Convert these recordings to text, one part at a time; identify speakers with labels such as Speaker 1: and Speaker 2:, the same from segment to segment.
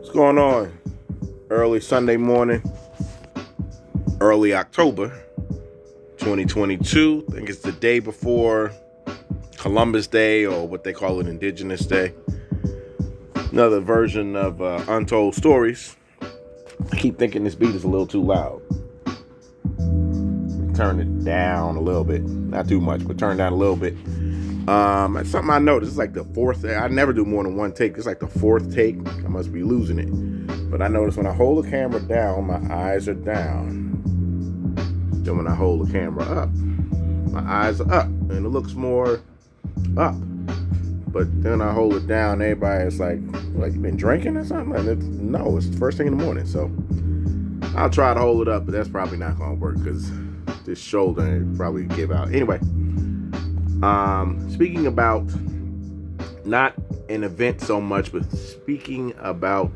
Speaker 1: What's going on? Early Sunday morning, early October 2022. I think it's the day before Columbus Day, or what they call it, Indigenous Day. Another version of Untold Stories. I keep thinking this beat is a little too loud. Turn it down a little bit. Not too much, but turn down a little bit. That's something I noticed. It's like the fourth. I never do more than one take. It's like the fourth take. I must be losing it. But I notice when I hold the camera down, my eyes are down. Then when I hold the camera up, my eyes are up, and it looks more up. But then I hold it down, everybody's like you been drinking or something? And no, it's the first thing in the morning. So I'll try to hold it up, but that's probably not gonna work because this shoulder probably give out. Anyway, speaking about not an event so much, but speaking about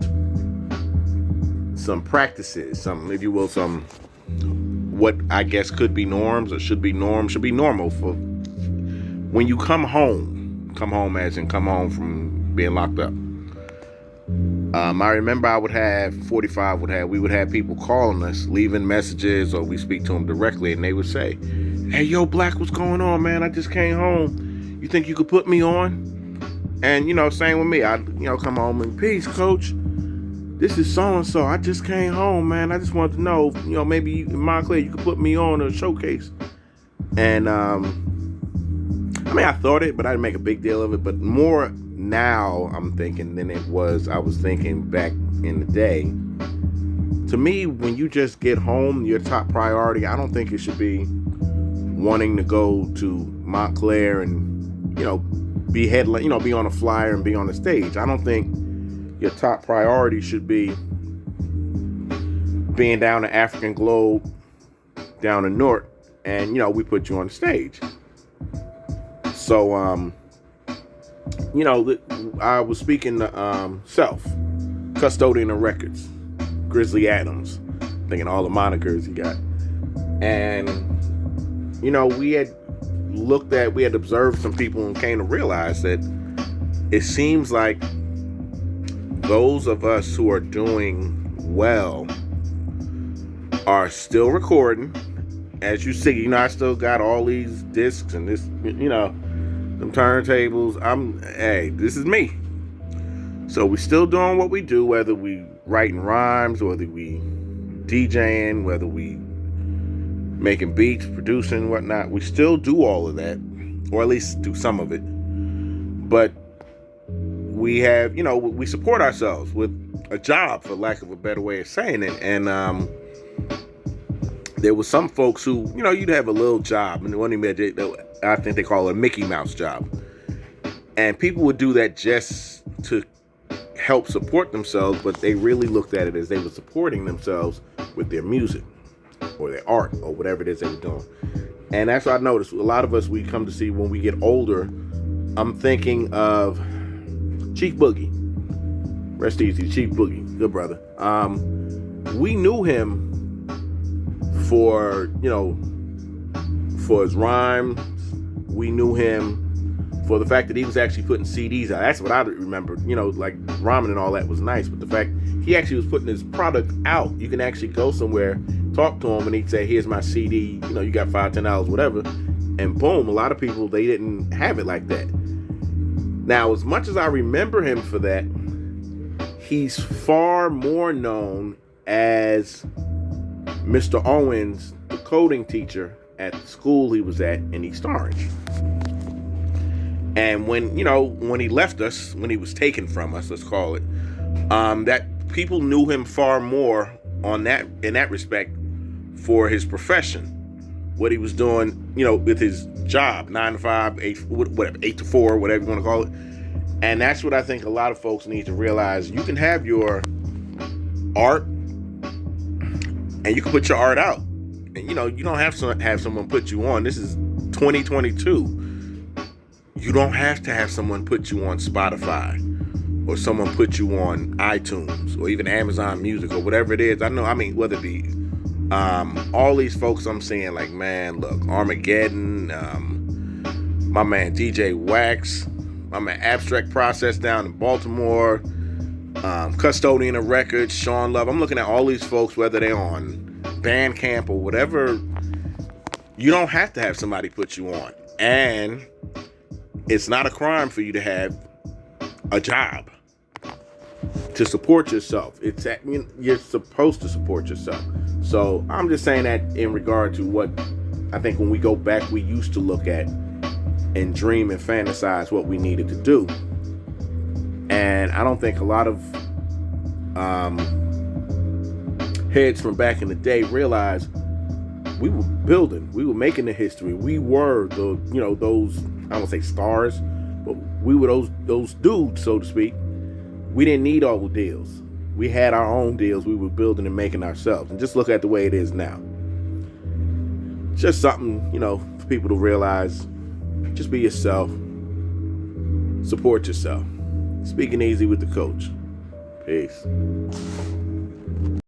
Speaker 1: some practices, some, if you will, some what I guess could be norms or should be normal for when you come home as in come home from being locked up. I remember we would have people calling us, leaving messages, or we speak to them directly, and they would say, "Hey, yo, Black, what's going on, man? I just came home. You think you could put me on?" And, same with me. I, come home and, "Peace, coach. This is so-and-so. I just came home, man. I just wanted to know, maybe in Montclair you could put me on a showcase." And, I thought it, but I didn't make a big deal of it. But more now I'm thinking than I was thinking back in the day. To me, when you just get home, your top priority, I don't think it should be wanting to go to Montclair and, be be on a flyer and be on the stage. I don't think your top priority should be being down the African Globe, down in Newark, and, we put you on the stage. So, I was speaking to Self, Custodian of Records, Grizzly Adams, thinking all the monikers he got. And, we had observed some people and came to realize that it seems like those of us who are doing well are still recording. As you see, I still got all these discs and this, them turntables. This is me. So we still doing what we do, whether we writing rhymes, whether we DJing, whether we making beats, producing, whatnot. We still do all of that, or at least do some of it. But we have, we support ourselves with a job, for lack of a better way of saying it. And there was some folks who, you'd have a little job, and I think they call it a Mickey Mouse job. And people would do that just to help support themselves, but they really looked at it as they were supporting themselves with their music or their art or whatever it is they were doing. And that's what I noticed. A lot of us, we come to see when we get older. I'm thinking of Chief Boogie. Rest easy, Chief Boogie. Good brother. We knew him for his rhymes. We knew him for the fact that he was actually putting CDs out. That's what I remember. Like rhyming and all that was nice, but the fact he actually was putting his product out. You can actually go somewhere, talk to him, and he'd say, "Here's my CD. You got $5, $10, whatever." And boom, a lot of people, they didn't have it like that. Now, as much as I remember him for that, he's far more known as Mr. Owens, the coding teacher at the school he was at in East Orange. And when he left us, when he was taken from us, let's call it, that people knew him far more in that respect for his profession, what he was doing, with his job, 9 to 5, 8 to 4, whatever you want to call it. And that's what I think a lot of folks need to realize. You can have your art, and you can put your art out. And, you don't have to have someone put you on. This is 2022. You don't have to have someone put you on Spotify or someone put you on iTunes or even Amazon Music or whatever it is. Whether it be all these folks I'm seeing, like, man, look, Armageddon, my man DJ Wax, my man Abstract Process down in Baltimore, Custodian of Records, Sean Love. I'm looking at all these folks, whether they're on Bandcamp or whatever. You don't have to have somebody put you on. And it's not a crime for you to have a job to support yourself. You're supposed to support yourself. So I'm just saying that in regard to what I think when we go back, we used to look at and dream and fantasize what we needed to do. And I don't think a lot of heads from back in the day realized we were building, we were making the history. We were those, I don't say stars, but we were those dudes, so to speak. We didn't need all the deals. We had our own deals. We were building and making ourselves. And just look at the way it is now. Just something, for people to realize. Just be yourself. Support yourself. Speaking easy with the coach. Peace.